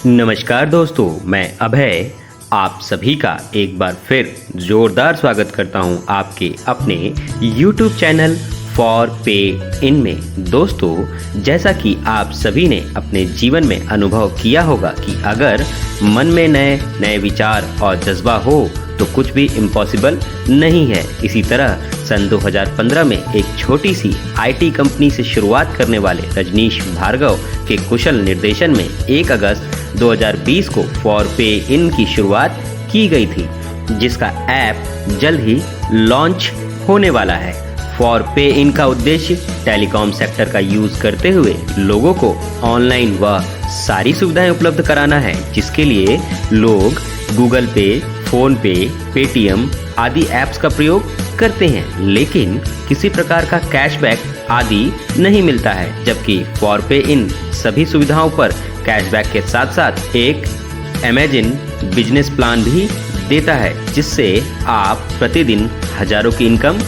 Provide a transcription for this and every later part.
नमस्कार दोस्तों, मैं अभय आप सभी का एक बार फिर जोरदार स्वागत करता हूं आपके अपने YouTube चैनल फॉर पे इन में। दोस्तों, जैसा कि आप सभी ने अपने जीवन में अनुभव किया होगा कि अगर मन में नए नए विचार और जज्बा हो तो कुछ भी इम्पॉसिबल नहीं है। इसी तरह सन 2015 में एक छोटी सी IT कंपनी से शुरुआत करने वाले रजनीश भार्गव के कुशल निर्देशन में 1 अगस्त 2020 को फॉर पे इन की शुरुआत की गई थी, जिसका ऐप जल्द ही लॉन्च होने वाला है। फॉर पे इन का उद्देश्य टेलीकॉम सेक्टर का यूज करते हुए लोगों को ऑनलाइन व सारी सुविधाएं उपलब्ध कराना है, जिसके लिए लोग गूगल पे, फोन पे, पेटीएम आदि ऐप्स का प्रयोग करते हैं, लेकिन किसी प्रकार का कैशबैक आदि नहीं मिलता है। जबकि फॉर पे इन सभी सुविधाओं पर कैशबैक के साथ साथ एक अमेजिंग बिजनेस प्लान भी देता है, जिससे आप प्रतिदिन हजारों की इनकम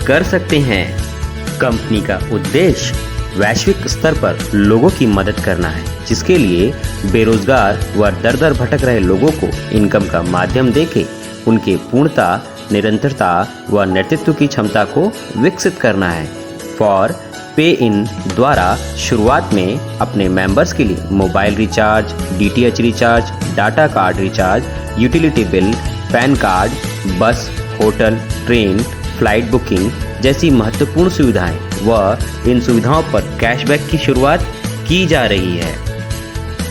कर सकते हैं। कंपनी का उद्देश्य वैश्विक स्तर पर लोगों की मदद करना है, जिसके लिए बेरोजगार व दर दर भटक रहे लोगों को इनकम का माध्यम देके उनके पूर्णता, निरंतरता व नेतृत्व की क्षमता को विकसित करना है। फॉर पे इन द्वारा शुरुआत में अपने मेंबर्स के लिए mobile recharge, DTH recharge, data card recharge, utility bill, pan card, बस, होटल, ट्रेन, फ्लाइट बुकिंग जैसी महत्वपूर्ण सुविधाएं व इन सुविधाओं पर कैशबैक की शुरुआत की जा रही है।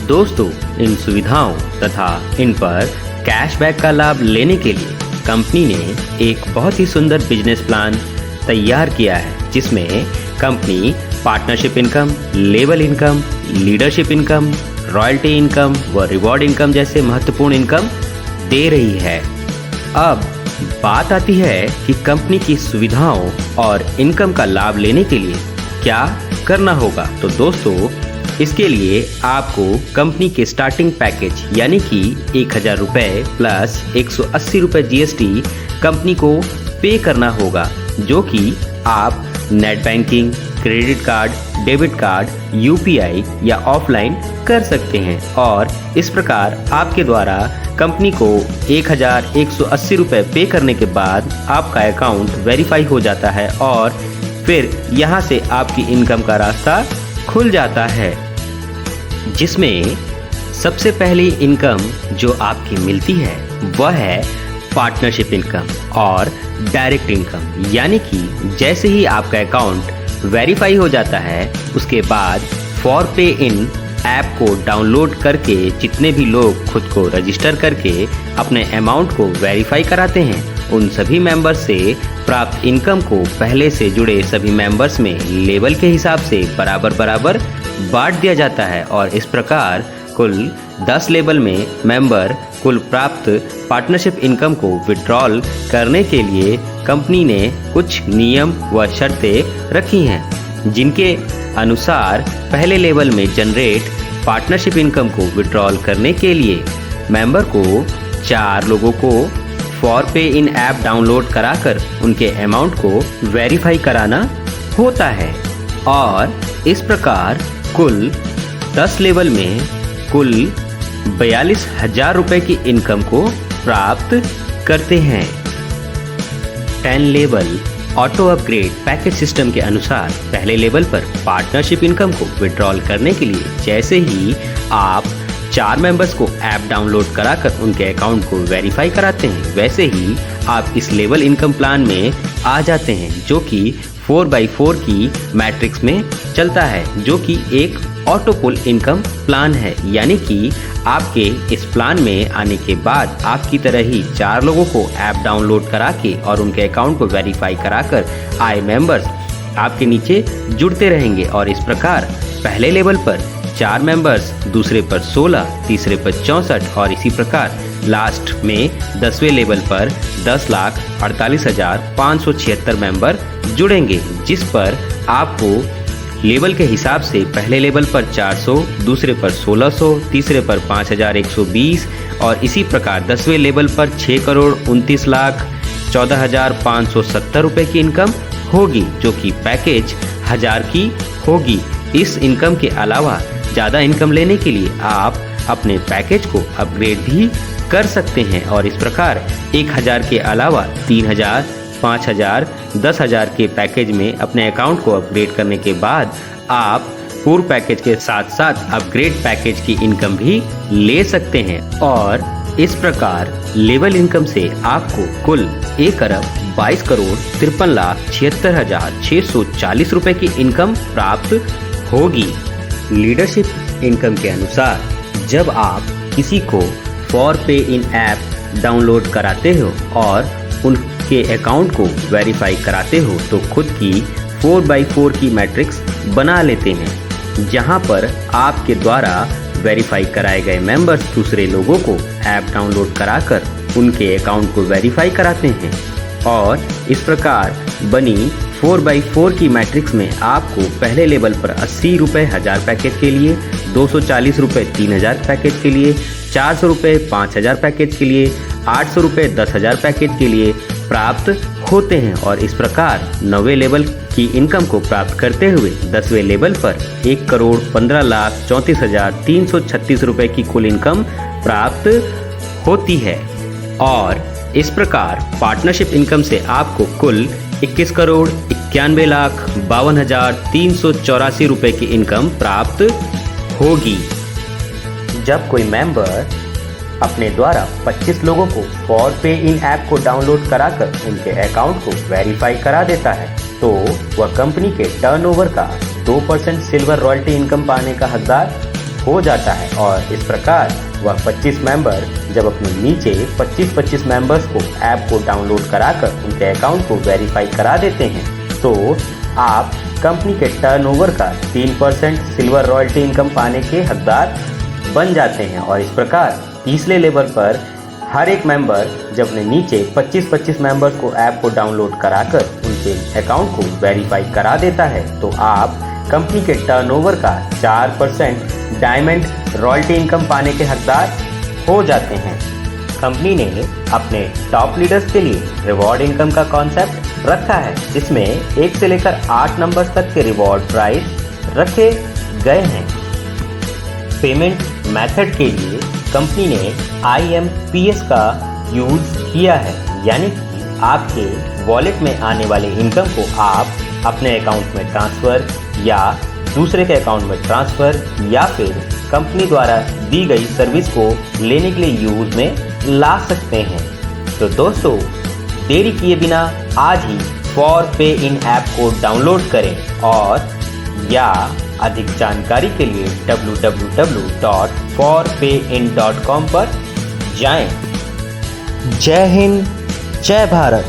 दोस्तों, इन सुविधाओं तथा इन पर कैशबैक का लाभ लेने के लिए कंपनी ने एक बहुत ही सुंदर बिजनेस प्लान तैयार किया है, जिसमें company partnership income, level income, leadership income, royalty income व रिवॉर्ड इनकम जैसे महत्वपूर्ण इनकम दे रही है। अब बात आती है कि कंपनी की सुविधाओं और इनकम का लाभ लेने के लिए क्या करना होगा। तो दोस्तों, इसके लिए आपको कंपनी के स्टार्टिंग पैकेज यानी कि 1000 रुपये प्लस 180 रुपये GST कंपनी को पे करना होगा, जो कि आप net banking, credit card, debit card, UPI या ऑफलाइन कर सकते हैं। और इस प्रकार आपके द्वारा कंपनी को 1180 रुपये पे करने के बाद आपका अकाउंट वेरीफाई हो जाता है और फिर यहाँ से आपकी इनकम का रास्ता खुल जाता है, जिसमें सबसे पहली इनकम जो आपकी मिलती है वह है पार्टनरशिप इनकम और डायरेक्ट इनकम। यानी कि जैसे ही आपका अकाउंट वेरीफाई हो जाता है, उसके बाद फॉर पे इन ऐप को डाउनलोड करके जितने भी लोग खुद को रजिस्टर करके अपने अमाउंट को वेरीफाई कराते हैं, उन सभी मेंबर्स से प्राप्त इनकम को पहले से जुड़े सभी मेंबर्स में लेवल के हिसाब से बराबर बराबर बांट दिया जाता है। और इस प्रकार कुल 10 लेवल में मेंबर कुल प्राप्त पार्टनरशिप इनकम को विड्रॉल करने के लिए कंपनी ने कुछ नियम व शर्तें रखी हैं, जिनके अनुसार पहले लेवल में जनरेट पार्टनरशिप इनकम को विड्रॉल करने के लिए मेंबर को 4 लोगों को फॉर पे इन ऐप डाउनलोड कराकर उनके अमाउंट को वेरीफाई कराना होता है। और इस प्रकार कुल 10 लेवल में कुल 42,000 रुपये की इनकम को प्राप्त करते हैं। 10 level auto upgrade package system के अनुसार पहले लेवल पर पार्टनरशिप इनकम को विड्रॉल करने के लिए जैसे ही आप 4 मेंबर्स को ऐप डाउनलोड कराकर उनके अकाउंट को वेरीफाई कराते हैं, वैसे ही आप इस लेवल इनकम प्लान में आ जाते हैं, जो कि 4x4 की मैट्रिक्स में चलता है, जो कि एक ऑटो पुल इनकम प्लान है। यानी कि आपके इस प्लान में आने के बाद आपकी तरह ही 4 लोगों को ऐप डाउनलोड करा के और उनके अकाउंट को वेरीफाई कराकर आए मेंबर्स आपके नीचे जुड़ते रहेंगे। और इस प्रकार पहले लेवल पर 4 मेंबर्स, दूसरे पर 16, तीसरे पर 64 और इसी प्रकार लास्ट में 10वें लेवल पर 10,48,576 मेंबर जुड़ेंगे, जिस पर आपको लेवल के हिसाब से पहले लेवल पर 400, दूसरे पर 1600, तीसरे पर 5,120 और इसी प्रकार 10वें लेवल पर 6,29,14,570 रुपये की इनकम होगी, जो कि पैकेज 1000 की होगी। इस इनकम के अलावा ज़्यादा इनकम लेने के लिए आप अपने पैकेज को अपग्रेड भी कर सकते हैं और इस प्रकार 1000 के अलावा 3000, 5000, 10,000 के पैकेज में अपने अकाउंट को अपग्रेड करने के बाद आप पूर्व पैकेज के साथ साथ अपग्रेड पैकेज की इनकम भी ले सकते हैं और इस प्रकार लेवल इनकम से आपको कुल 1,52,53,76,640 रुपए की इनकम प्राप्त होगी। लीडरशिप इनकम के अनुसार जब आप किसी को फॉरपे इन ऐप डाउनलोड कराते हो और उनके अकाउंट को वेरीफाई कराते हो तो खुद की 4x4 की मैट्रिक्स बना लेते हैं, जहां पर आपके द्वारा वेरीफाई कराए गए मेंबर्स दूसरे लोगों को ऐप डाउनलोड कराकर उनके अकाउंट को वेरीफाई कराते हैं और इस प्रकार बनी 4x4 की मैट्रिक्स में आपको पहले लेवल पर 80 रुपये 1000 पैकेज के लिए, 240 रुपये 3000 पैकेज के लिए, 400 रुपये 5000 पैकेज के लिए, 800 रुपये 10,000 पैकेज के लिए प्राप्त होते हैं और इस प्रकार 9वें लेवल की इनकम को प्राप्त करते हुए 10वें लेवल पर 1,15,34,336 रुपये की कुल इनकम प्राप्त होती है और इस प्रकार पार्टनरशिप इनकम से आपको कुल 21,91,52,384 रुपये की इनकम प्राप्त होगी। जब कोई मेंबर अपने द्वारा 25 लोगों को फॉरपे इन ऐप को डाउनलोड कराकर उनके अकाउंट को वेरीफाई करा देता है तो वह कंपनी के टर्नओवर का 2% सिल्वर रॉयल्टी इनकम पाने का हकदार हो जाता है और इस प्रकार वह 25 मेंबर जब अपने नीचे 25 मेंबर्स को ऐप को डाउनलोड कराकर उनके अकाउंट को वेरीफाई करा देते हैं तो आप कंपनी के टर्नओवर का 3% सिल्वर रॉयल्टी इनकम पाने के हकदार बन जाते हैं और इस प्रकार तीसरे लेवल पर हर एक मेंबर जब अपने नीचे 25 मेंबर्स को ऐप को डाउनलोड कराकर उनके अकाउंट को वेरीफाई करा देता है तो आप कंपनी के टर्नओवर का 4% डायमंड रॉयल्टी इनकम पाने के हकदार हो जाते हैं। कंपनी ने अपने टॉप लीडर्स के लिए रिवॉर्ड इनकम का कॉन्सेप्ट रखा है जिसमें 1 से लेकर 8 नंबर्स तक के रिवॉर्ड प्राइस रखे गए हैं। पेमेंट मेथड के लिए कंपनी ने IMPS का यूज किया है, यानी कि आपके वॉलेट में आने वाले इनकम को आप अपने अकाउंट में ट्रांसफ़र या दूसरे के अकाउंट में ट्रांसफ़र या फिर कंपनी द्वारा दी गई सर्विस को लेने के लिए यूज में ला सकते हैं। तो दोस्तों देरी किए बिना आज ही फॉरपे इन ऐप को डाउनलोड करें और या अधिक जानकारी के लिए www.forpayin.com पर जाएं। जय हिंद, जय भारत।